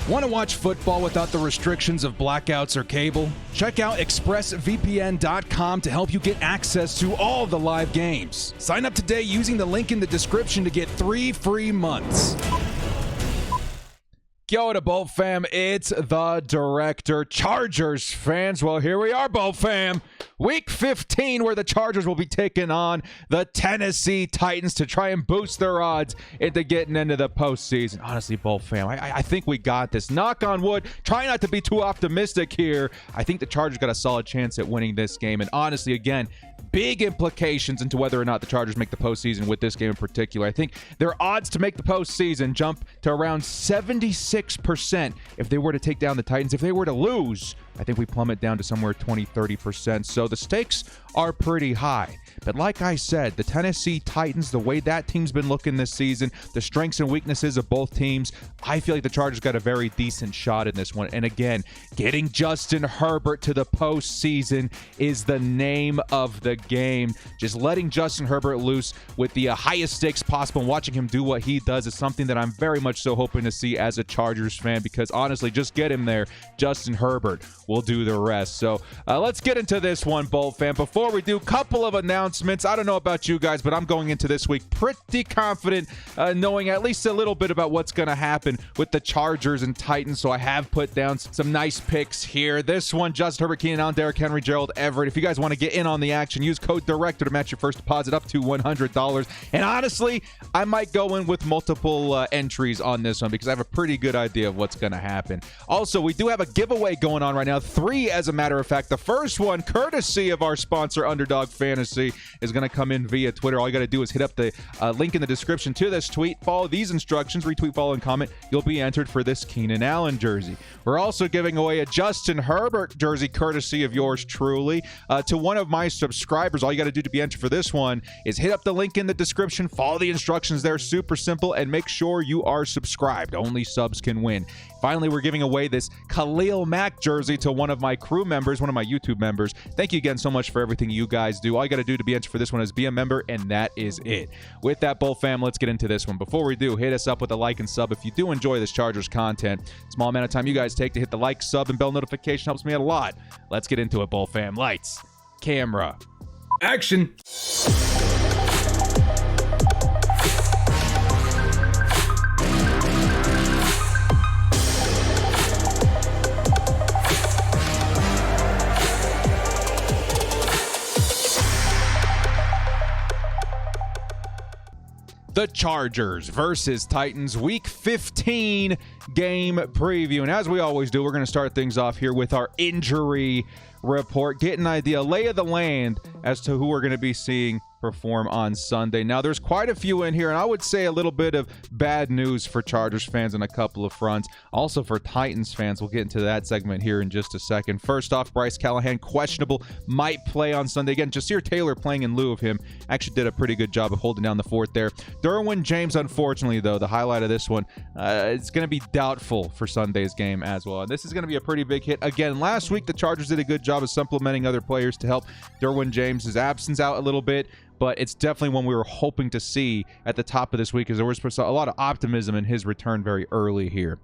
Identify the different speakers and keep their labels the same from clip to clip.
Speaker 1: Want to watch football without the restrictions of blackouts or cable? Check out expressvpn.com to help you get access to all the live games. Sign up today using the link in the description to get 3 free months. Yo, to Bolt fam, it's the director. Chargers fans, well, here we are, Bolt fam. Week 15, where the Chargers will be taking on the Tennessee Titans to try and boost their odds into getting into the postseason. Honestly, Bolt fam, I think we got this. Knock on wood. Try not to be too optimistic here. I think the Chargers got a solid chance at winning this game. And honestly, again, big implications into whether or not the Chargers make the postseason with this game in particular. I think their odds to make the postseason jump to around 76% if they were to take down the Titans. If they were to lose, I think we plummet down to somewhere 20-30%. So the stakes are pretty high. But like I said, the Tennessee Titans, the way that team's been looking this season, the strengths and weaknesses of both teams, I feel like the Chargers got a very decent shot in this one. And again, getting Justin Herbert to the postseason is the name of the game. Just letting Justin Herbert loose with the highest stakes possible and watching him do what he does is something that I'm very much so hoping to see as a Chargers fan, because honestly, just get him there. Justin Herbert will do the rest. So let's get into this one, Bolt fan. Before we do, couple of announcements. I don't know about you guys, but I'm going into this week pretty confident, knowing at least a little bit about what's going to happen with the Chargers and Titans. So I have put down some nice picks here. This one, Justin Herbert, Keenan Allen, Derrick Henry, Gerald Everett. If you guys want to get in on the action, use code DIRECTOR to match your first deposit up to $100. And honestly, I might go in with multiple entries on this one because I have a pretty good idea of what's going to happen. Also, we do have a giveaway going on right now. 3, as a matter of fact. The first one, courtesy of our sponsor, Underdog Fantasy, is going to come in via Twitter. All you got to do is hit up the link in the description to this tweet, follow these instructions, retweet, follow, and comment. You'll be entered for this Keenan Allen jersey. We're also giving away a Justin Herbert jersey, courtesy of yours truly, to one of my subscribers. All you got to do to be entered for this one is hit up the link in the description, follow the instructions there, super simple, and make sure you are subscribed. Only subs can win. Finally, we're giving away this Khalil Mack jersey to one of my crew members, one of my YouTube members. Thank you again so much for everything you guys do. All you got to do to be entered for this one is be a member, and that is it. With that, Bull fam, let's get into this one. Before we do, hit us up with a like and sub if you do enjoy this Chargers content. Small amount of time you guys take to hit the like, sub, and bell notification helps me out a lot. Let's get into it, Bull fam. Lights, camera, action. The Chargers versus Titans Week 15 game preview. And as we always do, we're going to start things off here with our injury report, get an idea, lay of the land as to who we're going to be seeing perform on Sunday. Now, there's quite a few in here, and I would say a little bit of bad news for Chargers fans on a couple of fronts. Also for Titans fans, we'll get into that segment here in just a second. First off, Bryce Callahan, questionable, might play on Sunday. Again, Jasir Taylor playing in lieu of him actually did a pretty good job of holding down the fort there. Derwin James, unfortunately, though, the highlight of this one, it's going to be doubtful for Sunday's game as well. And this is going to be a pretty big hit. Again, last week, the Chargers did a good job of supplementing other players to help Derwin James' absence out a little bit. But it's definitely one we were hoping to see at the top of this week, because there was a lot of optimism in his return very early here.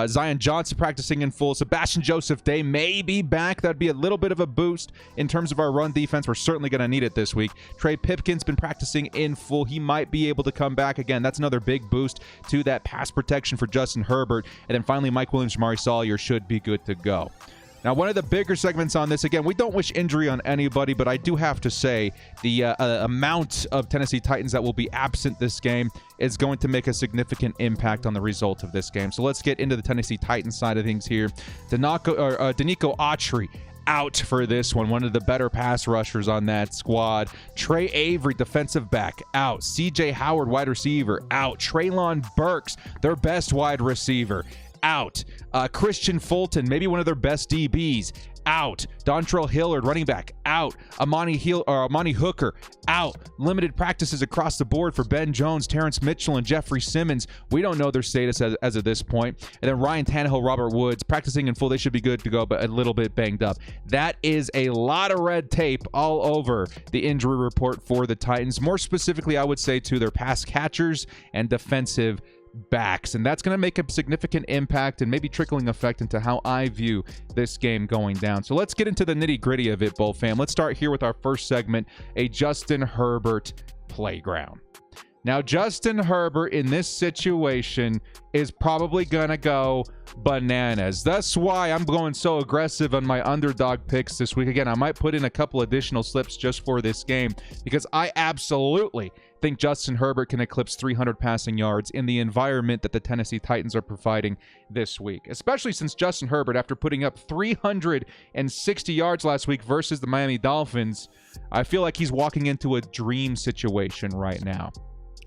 Speaker 1: Zion Johnson practicing in full. Sebastian Joseph Day may be back. That'd be a little bit of a boost in terms of our run defense. We're certainly going to need it this week. Trey Pipkin's been practicing in full. He might be able to come back again. That's another big boost to that pass protection for Justin Herbert. And then finally, Mike Williams, Jamari Sawyer should be good to go. Now, one of the bigger segments on this, again, we don't wish injury on anybody, but I do have to say the amount of Tennessee Titans that will be absent this game is going to make a significant impact on the result of this game. So let's get into the Tennessee Titans side of things here. Danico Autry out for this one of the better pass rushers on that squad. Trey Avery, defensive back, out. CJ Howard, wide receiver, out. Treylon Burks, their best wide receiver, out. Christian Fulton, maybe one of their best DBs, out. Dontrell Hillard, running back, out. Amani Hooker, out. Limited practices across the board for Ben Jones, Terrence Mitchell, and Jeffrey Simmons. We don't know their status as of this point. And then Ryan Tannehill, Robert Woods, practicing in full. They should be good to go, but a little bit banged up. That is a lot of red tape all over the injury report for the Titans. More specifically, I would say to their pass catchers and defensive backs, and that's going to make a significant impact and maybe trickling effect into how I view this game going down. So let's get into the nitty-gritty of it, Bull fam. Let's start here with our first segment, a Justin Herbert playground. Now, Justin Herbert in this situation is probably going to go bananas. That's why I'm going so aggressive on my underdog picks this week. Again, I might put in a couple additional slips just for this game because I absolutely think Justin Herbert can eclipse 300 passing yards in the environment that the Tennessee Titans are providing this week, especially since Justin Herbert, after putting up 360 yards last week versus the Miami Dolphins, I feel like he's walking into a dream situation right now.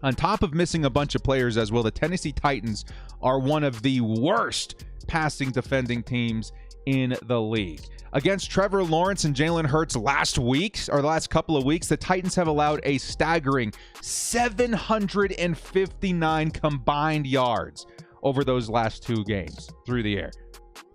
Speaker 1: On top of missing a bunch of players as well, the Tennessee Titans are one of the worst passing defending teams in the league. Against Trevor Lawrence and Jalen Hurts the last couple of weeks, the Titans have allowed a staggering 759 combined yards over those last two games through the air.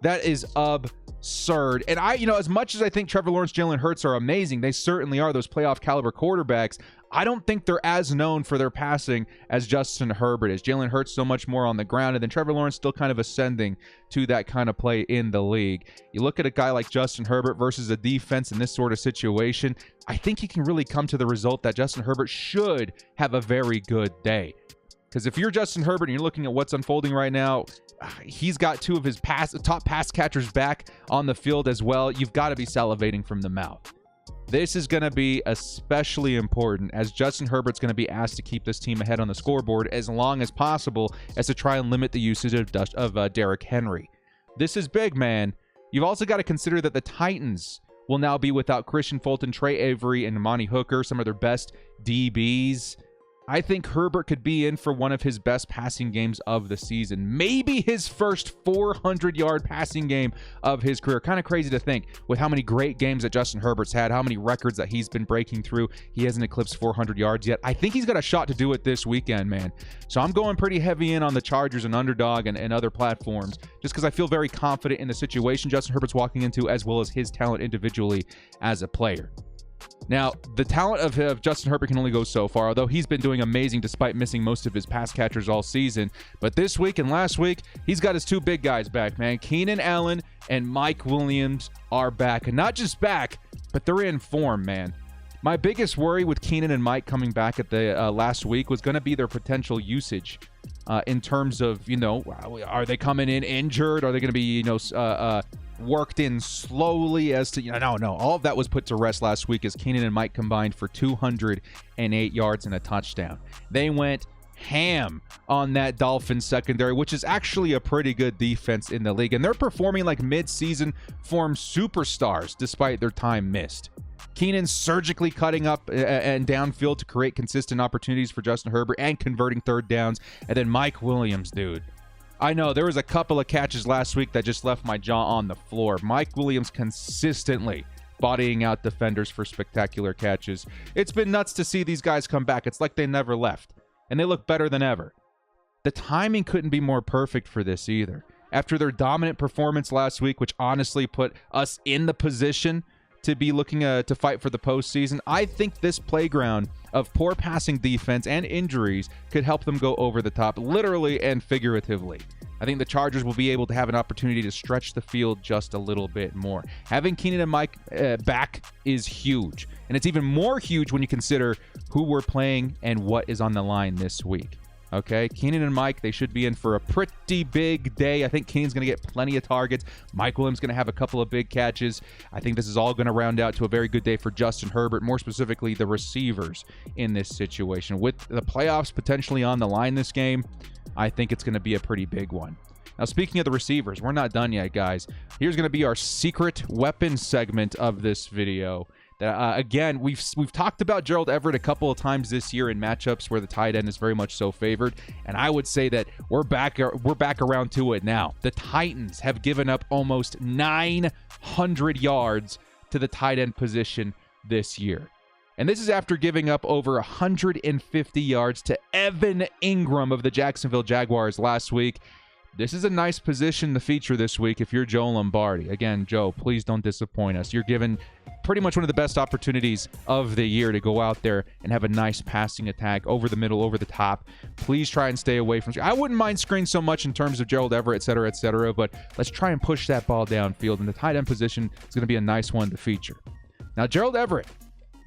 Speaker 1: That is absurd. And as much as I think Trevor Lawrence, Jalen Hurts are amazing, they certainly are those playoff caliber quarterbacks. I don't think they're as known for their passing as Justin Herbert is. Jalen Hurts so much more on the ground, and then Trevor Lawrence still kind of ascending to that kind of play in the league. You look at a guy like Justin Herbert versus a defense in this sort of situation, I think he can really come to the result that Justin Herbert should have a very good day. Because if you're Justin Herbert and you're looking at what's unfolding right now, he's got two of his top pass catchers back on the field as well. You've got to be salivating from the mouth. This is going to be especially important as Justin Herbert's going to be asked to keep this team ahead on the scoreboard as long as possible as to try and limit the usage of Derrick Henry. This is big, man. You've also got to consider that the Titans will now be without Christian Fulton, Trey Avery, and Amani Hooker, some of their best DBs. I think Herbert could be in for one of his best passing games of the season. Maybe his first 400-yard passing game of his career. Kind of crazy to think with how many great games that Justin Herbert's had, how many records that he's been breaking through. He hasn't eclipsed 400 yards yet. I think he's got a shot to do it this weekend, man. So I'm going pretty heavy in on the Chargers and Underdog and other platforms just because I feel very confident in the situation Justin Herbert's walking into as well as his talent individually as a player. Now, the talent of Justin Herbert can only go so far, although he's been doing amazing despite missing most of his pass catchers all season. But this week and last week, he's got his two big guys back, man. Keenan Allen and Mike Williams are back. And not just back, but they're in form, man. My biggest worry with Keenan and Mike coming back at the last week was going to be their potential usage in terms of, are they coming in injured? Are they going to be, worked in slowly as to, no. All of that was put to rest last week as Keenan and Mike combined for 208 yards and a touchdown. They went ham on that Dolphins secondary, which is actually a pretty good defense in the league. And they're performing like mid-season form superstars despite their time missed. Keenan surgically cutting up and downfield to create consistent opportunities for Justin Herbert and converting third downs. And then Mike Williams, dude. I know there was a couple of catches last week that just left my jaw on the floor. Mike Williams consistently bodying out defenders for spectacular catches. It's been nuts to see these guys come back. It's like they never left, and they look better than ever. The timing couldn't be more perfect for this either. After their dominant performance last week, which honestly put us in the position to be looking to fight for the postseason, I think this playground of poor passing defense and injuries could help them go over the top, literally and figuratively. I think the Chargers will be able to have an opportunity to stretch the field just a little bit more. Having Keenan and Mike back is huge, and it's even more huge when you consider who we're playing and what is on the line this week. Okay, Keenan and Mike, they should be in for a pretty big day. I think Keenan's going to get plenty of targets. Mike Williams going to have a couple of big catches. I think this is all going to round out to a very good day for Justin Herbert, more specifically the receivers in this situation. With the playoffs potentially on the line this game, I think it's going to be a pretty big one. Now, speaking of the receivers, we're not done yet, guys. Here's going to be our secret weapon segment of this video. Again, we've talked about Gerald Everett a couple of times this year in matchups where the tight end is very much so favored, and I would say that we're back around to it now. The Titans have given up almost 900 yards to the tight end position this year. And this is after giving up over 150 yards to Evan Ingram of the Jacksonville Jaguars last week. This is a nice position to feature this week if you're Joe Lombardi. Again, Joe, please don't disappoint us. You're given pretty much one of the best opportunities of the year to go out there and have a nice passing attack over the middle, over the top. Please try and stay away from... I wouldn't mind screen so much in terms of Gerald Everett, et cetera, but let's try and push that ball downfield. And the tight end position is going to be a nice one to feature. Now, Gerald Everett,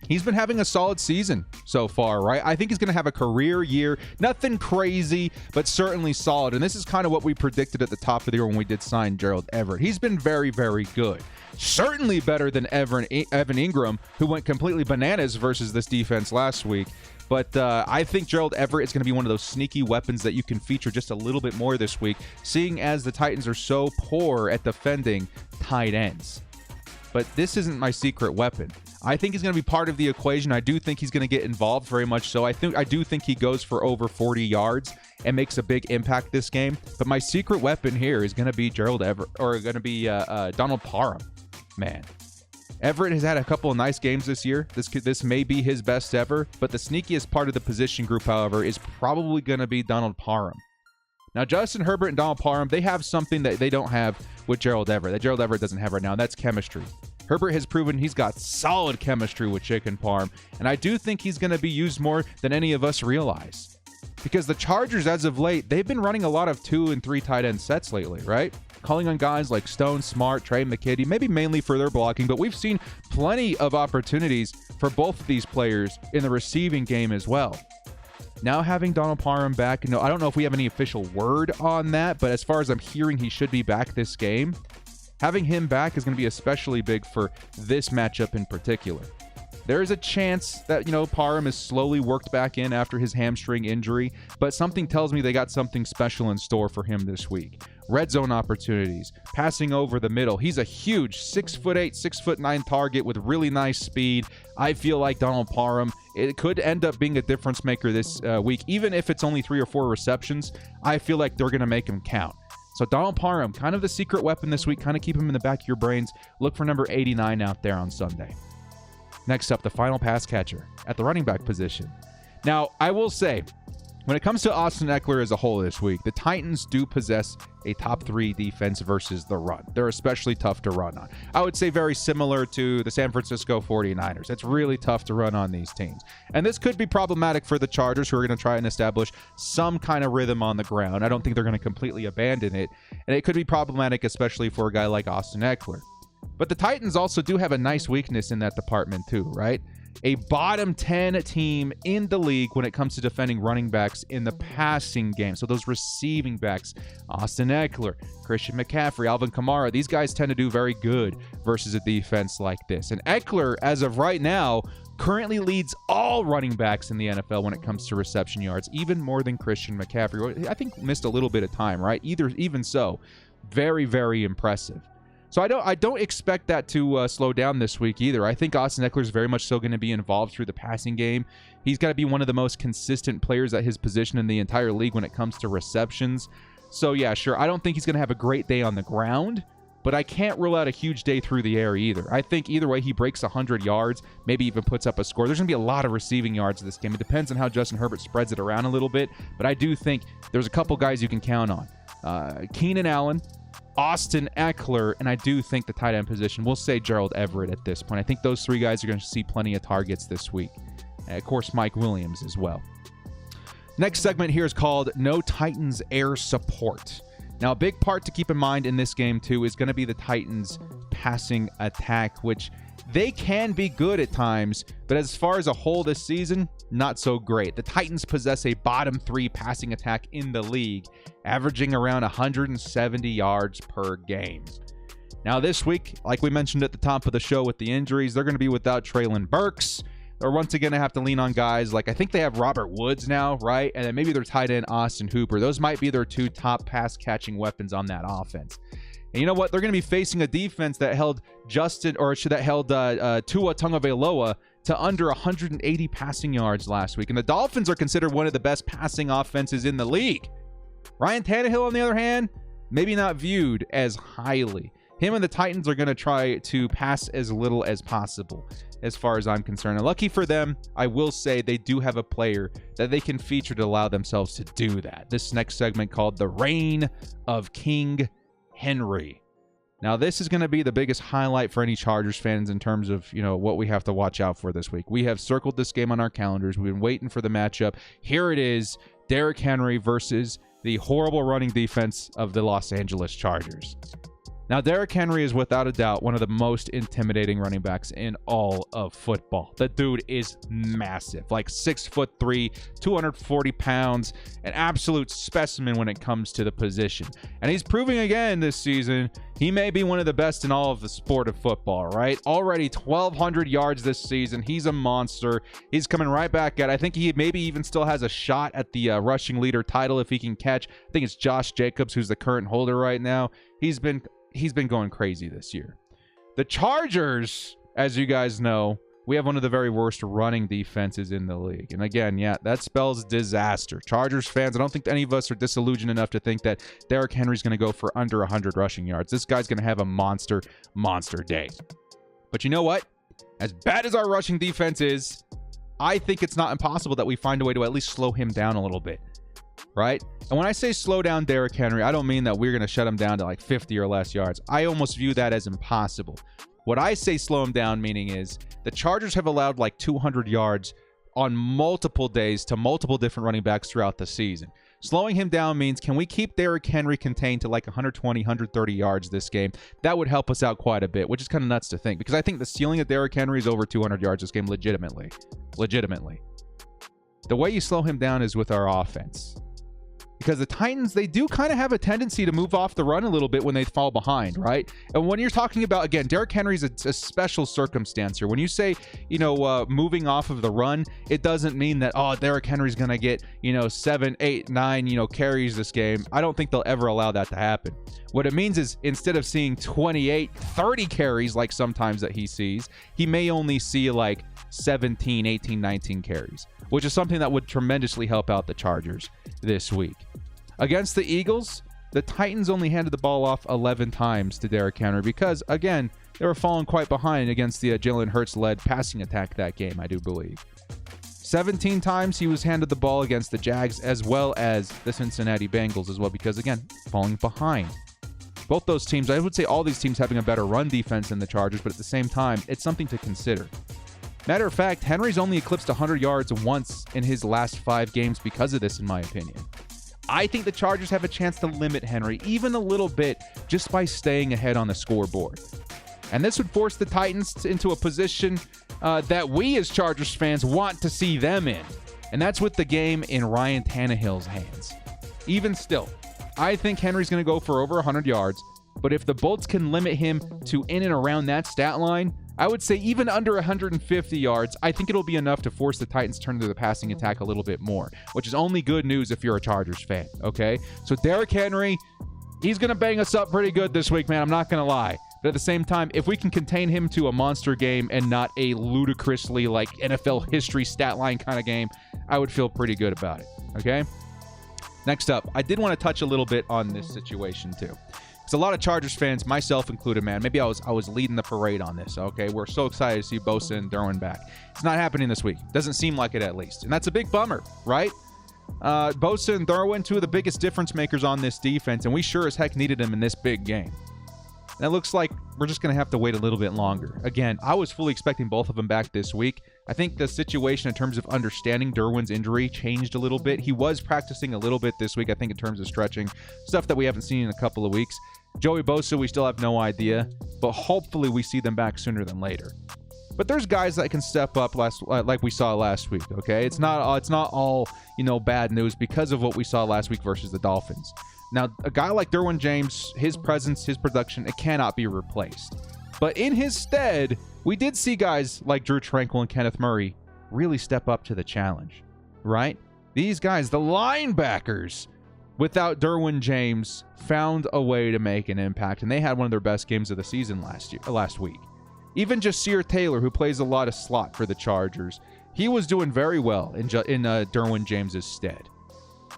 Speaker 1: he's been having a solid season so far, right? I think he's going to have a career year. Nothing crazy, but certainly solid. And this is kind of what we predicted at the top of the year when we did sign Gerald Everett. He's been very, very good. Certainly better than Evan Ingram, who went completely bananas versus this defense last week. But I think Gerald Everett is going to be one of those sneaky weapons that you can feature just a little bit more this week, seeing as the Titans are so poor at defending tight ends. But this isn't my secret weapon. I think he's going to be part of the equation. I do think he's going to get involved very much so. I do think he goes for over 40 yards and makes a big impact this game. But my secret weapon here is going to be Gerald Everett, or going to be Donald Parham. Man, Everett has had a couple of nice games this year. This may be his best ever. But the sneakiest part of the position group, however, is probably going to be Donald Parham. Now, Justin Herbert and Donald Parham, they have something that they don't have with Gerald Everett, that Gerald Everett doesn't have right now, and that's chemistry. Herbert has proven he's got solid chemistry with Chicken Parm, and I do think he's going to be used more than any of us realize. Because the Chargers, as of late, they've been running a lot of 2 and 3 tight end sets lately, right? Calling on guys like Stone, Smart, Trey McKitty, maybe mainly for their blocking, but we've seen plenty of opportunities for both of these players in the receiving game as well. Now having Donald Parham back, I don't know if we have any official word on that, but as far as I'm hearing, he should be back this game. Having him back is going to be especially big for this matchup in particular. There is a chance that, Parham is slowly worked back in after his hamstring injury, but something tells me they got something special in store for him this week. Red zone opportunities, passing over the middle. He's a huge 6'8", 6'9" target with really nice speed. I feel like Donald Parham, it could end up being a difference maker this week. Even if it's only 3 or 4 receptions, I feel like they're going to make him count. So Donald Parham, kind of the secret weapon this week. Kind of keep him in the back of your brains. Look for number 89 out there on Sunday. Next up, the final pass catcher at the running back position. Now, I will say, when it comes to Austin Eckler as a whole this week, the Titans do possess a top 3 defense versus the run. They're especially tough to run on. I would say very similar to the San Francisco 49ers. It's really tough to run on these teams. And this could be problematic for the Chargers, who are going to try and establish some kind of rhythm on the ground. I don't think they're going to completely abandon it. And it could be problematic, especially for a guy like Austin Eckler. But the Titans also do have a nice weakness in that department too, right? A bottom 10 team in the league when it comes to defending running backs in the passing game. So those receiving backs, Austin Eckler, Christian McCaffrey, Alvin Kamara, these guys tend to do very good versus a defense like this. And Eckler, as of right now, currently leads all running backs in the NFL when it comes to reception yards, even more than Christian McCaffrey. I think missed a little bit of time, right? Even so, very, very impressive. So I don't expect that to slow down this week either. I think Austin Eckler is very much so going to be involved through the passing game. He's got to be one of the most consistent players at his position in the entire league when it comes to receptions. So yeah, sure, I don't think he's going to have a great day on the ground, but I can't rule out a huge day through the air either. I think either way he breaks 100 yards, maybe even puts up a score. There's going to be a lot of receiving yards this game. It depends on how Justin Herbert spreads it around a little bit, but I do think there's a couple guys you can count on. Keenan Allen, Austin Eckler, and I do think the tight end position, we'll say Gerald Everett at this point. I think those 3 guys are going to see plenty of targets this week. And of course, Mike Williams as well. Next segment here is called No Titans Air Support. Now, a big part to keep in mind in this game, too, is going to be the Titans' passing attack, which they can be good at times, but as far as a whole this season, not so great. The Titans possess a bottom 3 passing attack in the league, averaging around 170 yards per game. Now this week, like we mentioned at the top of the show with the injuries, they're going to be without Treylon Burks. They're once again going to have to lean on guys like, I think they have Robert Woods now, right? And then maybe their tight end, Austin Hooper. Those might be their 2 top pass-catching weapons on that offense. And you know what? They're going to be facing a defense that held Tua Tagovailoa to under 180 passing yards last week. And the Dolphins are considered one of the best passing offenses in the league. Ryan Tannehill, on the other hand, maybe not viewed as highly. Him and the Titans are going to try to pass as little as possible, as far as I'm concerned. And lucky for them, I will say they do have a player that they can feature to allow themselves to do that. This next segment called The Reign of King Henry. Now, this is going to be the biggest highlight for any Chargers fans in terms of, what we have to watch out for this week. We have circled this game on our calendars. We've been waiting for the matchup. Here it is, Derrick Henry versus the horrible running defense of the Los Angeles Chargers. Now, Derrick Henry is without a doubt one of the most intimidating running backs in all of football. The dude is massive, like 6'3", 240 pounds, an absolute specimen when it comes to the position. And he's proving again this season he may be one of the best in all of the sport of football, right? Already 1,200 yards this season. He's a monster. He's coming right back at it. I think he maybe even still has a shot at the rushing leader title if he can catch. I think it's Josh Jacobs who's the current holder right now. He's been going crazy this year. The Chargers, as you guys know, we have one of the very worst running defenses in the league. And again, yeah, that spells disaster. Chargers fans, I don't think any of us are disillusioned enough to think that Derrick Henry's going to go for under 100 rushing yards. This guy's going to have a monster day. But you know what? As bad as our rushing defense is, I think it's not impossible that we find a way to at least slow him down a little bit. Right? And when I say slow down Derrick Henry, I don't mean that we're going to shut him down to like 50 or less yards. I almost view that as impossible. What I say slow him down meaning is the Chargers have allowed like 200 yards on multiple days to multiple different running backs throughout the season. Slowing him down means, can we keep Derrick Henry contained to like 120, 130 yards this game? That would help us out quite a bit, which is kind of nuts to think, because I think the ceiling of Derrick Henry is over 200 yards this game legitimately. The way you slow him down is with our offense. Because the Titans, they do kind of have a tendency to move off the run a little bit when they fall behind, right? And when you're talking about, again, Derrick Henry's a special circumstance here. When you say, moving off of the run, it doesn't mean that, Derrick Henry's going to get, 7, 8, 9, carries this game. I don't think they'll ever allow that to happen. What it means is instead of seeing 28, 30 carries like sometimes that he sees, he may only see like 17, 18, 19 carries, which is something that would tremendously help out the Chargers this week. Against the Eagles, the Titans only handed the ball off 11 times to Derrick Henry because, again, they were falling quite behind against the Jalen Hurts-led passing attack that game, I do believe. 17 times he was handed the ball against the Jags as well as the Cincinnati Bengals as well because, again, falling behind. Both those teams, I would say all these teams having a better run defense than the Chargers, but at the same time, it's something to consider. Matter of fact, Henry's only eclipsed 100 yards once in his last 5 games because of this, in my opinion. I think the Chargers have a chance to limit Henry even a little bit just by staying ahead on the scoreboard. And this would force the Titans into a position that we as Chargers fans want to see them in. And that's with the game in Ryan Tannehill's hands. Even still, I think Henry's going to go for over 100 yards. But if the Bolts can limit him to in and around that stat line, I would say even under 150 yards, I think it'll be enough to force the Titans to turn to the passing attack a little bit more, which is only good news if you're a Chargers fan, okay? So Derrick Henry, he's going to bang us up pretty good this week, man. I'm not going to lie. But at the same time, if we can contain him to a monster game and not a ludicrously like NFL history stat line kind of game, I would feel pretty good about it, okay? Next up, I did want to touch a little bit on this situation too. Because a lot of Chargers fans, myself included, man, maybe I was leading the parade on this, okay? We're so excited to see Bosa and Derwin back. It's not happening this week. Doesn't seem like it, at least. And that's a big bummer, right? Bosa and Derwin, two of the biggest difference makers on this defense, and we sure as heck needed them in this big game. And it looks like we're just going to have to wait a little bit longer. Again, I was fully expecting both of them back this week. I think the situation in terms of understanding Derwin's injury changed a little bit. He was practicing a little bit this week, I think, in terms of stretching, stuff that we haven't seen in a couple of weeks. Joey Bosa, we still have no idea, but hopefully we see them back sooner than later. But there's guys that can step up like we saw last week, okay? It's not all, bad news because of what we saw last week versus the Dolphins. Now, a guy like Derwin James, his presence, his production, it cannot be replaced. But in his stead, we did see guys like Drew Tranquill and Kenneth Murray really step up to the challenge, right? These guys, the linebackers, without Derwin James, found a way to make an impact, and they had one of their best games of the season last week. Even Jasir Taylor, who plays a lot of slot for the Chargers, he was doing very well in Derwin James's stead.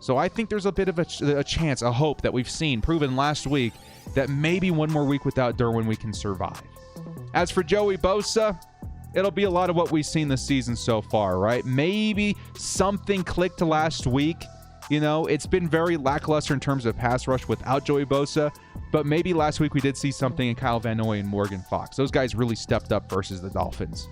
Speaker 1: So I think there's a bit of a chance, a hope that we've seen proven last week that maybe one more week without Derwin we can survive. As for Joey Bosa, it'll be a lot of what we've seen this season so far, right? Maybe something clicked last week. You know, it's been very lackluster in terms of pass rush without Joey Bosa, but maybe last week we did see something in Kyle Van Noy and Morgan Fox. Those guys really stepped up versus the Dolphins.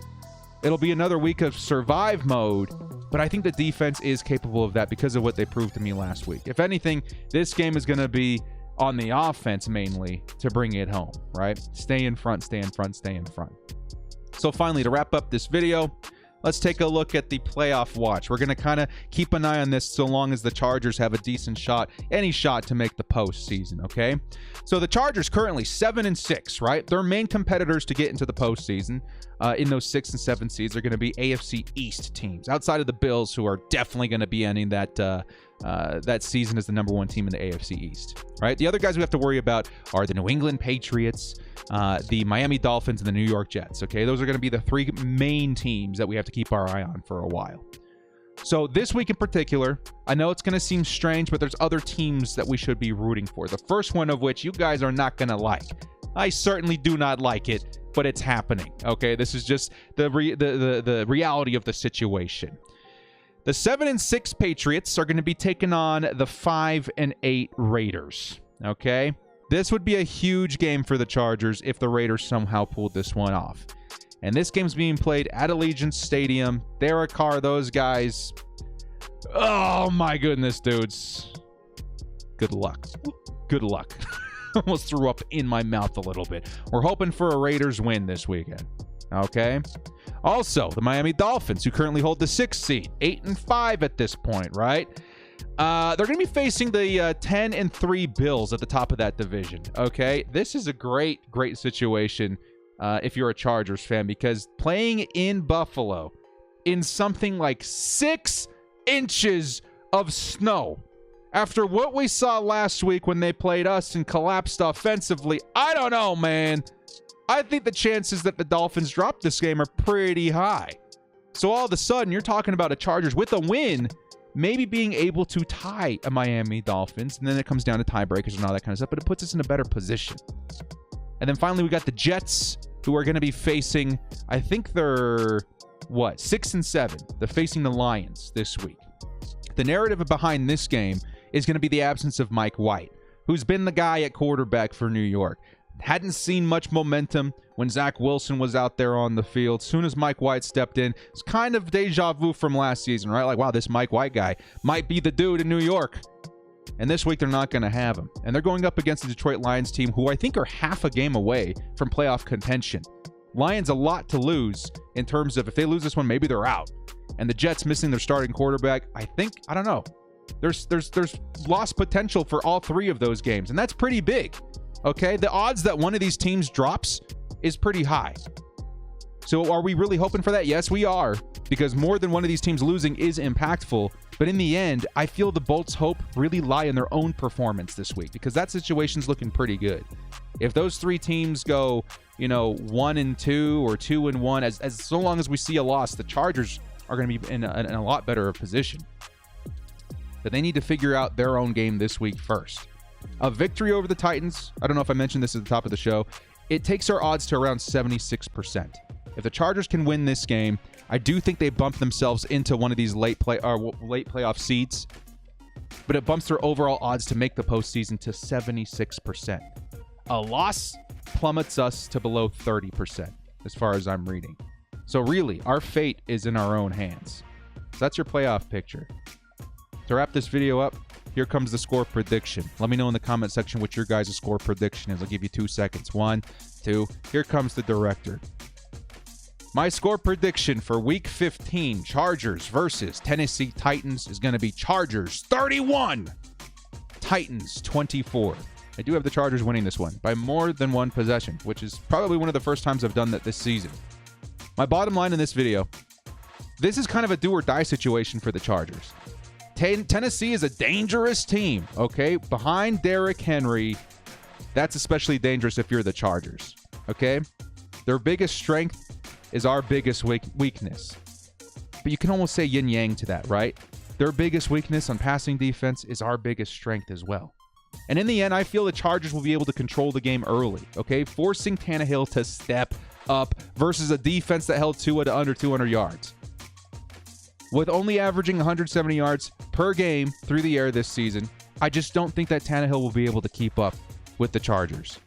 Speaker 1: It'll be another week of survive mode, but I think the defense is capable of that because of what they proved to me last week. If anything, this game is going to be on the offense mainly to bring it home, right? Stay in front, stay in front, stay in front. So finally, to wrap up this video, let's take a look at the playoff watch. We're going to kind of keep an eye on this so long as the Chargers have a decent shot, any shot to make the postseason, okay? So the Chargers currently 7-6, right? Their main competitors to get into the postseason in those 6 and 7 seeds are going to be AFC East teams, outside of the Bills, who are definitely going to be ending that season as the number 1 team in the AFC East, right? The other guys we have to worry about are the New England Patriots, the Miami Dolphins, and the New York Jets, okay? Those are going to be the 3 main teams that we have to keep our eye on for a while. So this week in particular, I know it's going to seem strange, but there's other teams that we should be rooting for. The first one of which you guys are not going to like. I certainly do not like it, but it's happening, okay? This is just the reality of the situation. The 7-6 Patriots are going to be taking on the 5-8 Raiders, okay? This would be a huge game for the Chargers if the Raiders somehow pulled this one off. And this game's being played at Allegiant Stadium. Derek Carr, those guys. Oh, my goodness, dudes. Good luck. Good luck. Almost threw up in my mouth a little bit. We're hoping for a Raiders win this weekend, okay? Also, the Miami Dolphins, who currently hold the 6th seed, 8-5 at this point, right? They're going to be facing the 10-3 Bills at the top of that division, okay? This is a great situation if you're a Chargers fan, because playing in Buffalo in something like 6 inches of snow, after what we saw last week when they played us and collapsed offensively, I don't know, man. I think the chances that the Dolphins drop this game are pretty high. So all of a sudden, you're talking about a Chargers with a win, maybe being able to tie a Miami Dolphins, and then it comes down to tiebreakers and all that kind of stuff, but it puts us in a better position. And then finally, we got the Jets, who are going to be facing, I think they're, 6-7. They're facing the Lions this week. The narrative behind this game is going to be the absence of Mike White, who's been the guy at quarterback for New York. Hadn't seen much momentum when Zach Wilson was out there on the field. Soon as Mike White stepped in, it's kind of deja vu from last season, right? Like, wow, this Mike White guy might be the dude in New York. And this week, they're not going to have him. And they're going up against the Detroit Lions team, who I think are half a game away from playoff contention. Lions a lot to lose in terms of if they lose this one, maybe they're out. And the Jets missing their starting quarterback, I don't know. There's lost potential for all 3 of those games, and that's pretty big. Okay, the odds that one of these teams drops is pretty high. So are we really hoping for that? Yes, we are, because more than one of these teams losing is impactful. But in the end, I feel the Bolts' hope really lie in their own performance this week, because that situation's looking pretty good. If those 3 teams go, 1-2 or 2-1, as so long as we see a loss, the Chargers are going to be in a lot better position. But they need to figure out their own game this week first. A victory over the Titans, I don't know if I mentioned this at the top of the show, it takes our odds to around 76%. If the Chargers can win this game, I do think they bump themselves into one of these late playoff seeds, but it bumps their overall odds to make the postseason to 76%. A loss plummets us to below 30%, as far as I'm reading. So really, our fate is in our own hands. So that's your playoff picture. To wrap this video up, here comes the score prediction. Let me know in the comment section what your guys' score prediction is. I'll give you 2 seconds. 1, 2. Here comes the director. My score prediction for Week 15, Chargers versus Tennessee Titans, is going to be Chargers 31, Titans 24. I do have the Chargers winning this one by more than 1 possession, which is probably one of the first times I've done that this season. My bottom line in this video, this is kind of a do-or-die situation for the Chargers. Tennessee is a dangerous team, okay? Behind Derrick Henry, that's especially dangerous if you're the Chargers, okay? Their biggest strength is our biggest weakness. But you can almost say yin-yang to that, right? their biggest weakness on passing defense is our biggest strength as well. And in the end, I feel the Chargers will be able to control the game early, okay? Forcing Tannehill to step up versus a defense that held Tua to under 200 yards. With only averaging 170 yards per game through the air this season, I just don't think that Tannehill will be able to keep up with the Chargers.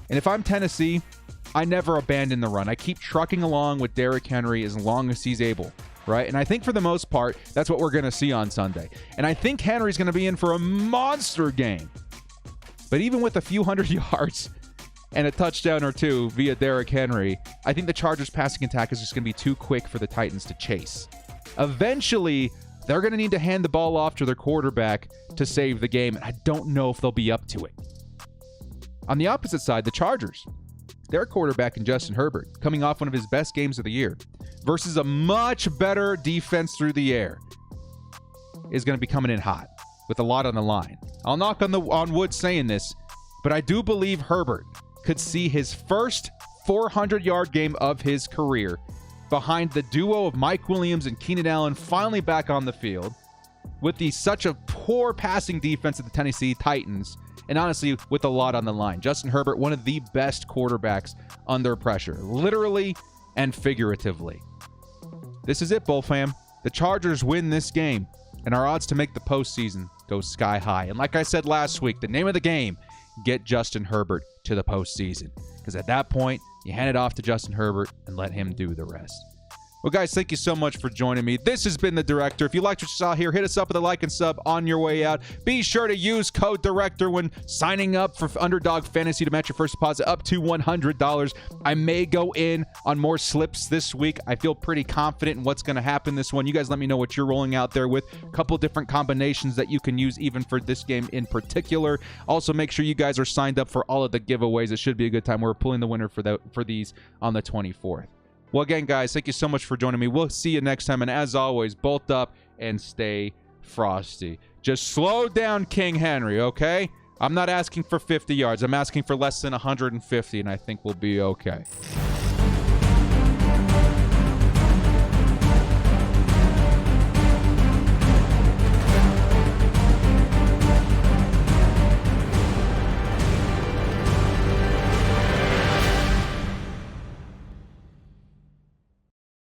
Speaker 1: And if I'm Tennessee, I never abandon the run. I keep trucking along with Derrick Henry as long as he's able, right? And I think for the most part, that's what we're going to see on Sunday. And I think Henry's going to be in for a monster game. But even with a few hundred yards and a touchdown or two via Derrick Henry, I think the Chargers' passing attack is just going to be too quick for the Titans to chase. Eventually, they're going to need to hand the ball off to their quarterback to save the game, and I don't know if they'll be up to it. On the opposite side, the Chargers, their quarterback in Justin Herbert, coming off one of his best games of the year, versus a much better defense through the air, is going to be coming in hot with a lot on the line. I'll knock on wood saying this, but I do believe Herbert could see his first 400-yard game of his career behind the duo of Mike Williams and Keenan Allen finally back on the field with such a poor passing defense of the Tennessee Titans, and honestly, with a lot on the line. Justin Herbert, one of the best quarterbacks under pressure, literally and figuratively. This is it, Bull fam. The Chargers win this game, and our odds to make the postseason go sky high. And like I said last week, the name of the game, get Justin Herbert to the postseason. Because at that point, you hand it off to Justin Herbert and let him do the rest. Well, guys, thank you so much for joining me. This has been The Director. If you liked what you saw here, hit us up with a like and sub on your way out. Be sure to use code DIRECTOR when signing up for Underdog Fantasy to match your first deposit up to $100. I may go in on more slips this week. I feel pretty confident in what's going to happen this one. You guys let me know what you're rolling out there with. A couple different combinations that you can use even for this game in particular. Also, make sure you guys are signed up for all of the giveaways. It should be a good time. We're pulling the winner for these on the 24th. Well, again, guys, thank you so much for joining me. We'll see you next time. And as always, bolt up and stay frosty. Just slow down King Henry, okay? I'm not asking for 50 yards. I'm asking for less than 150, and I think we'll be okay.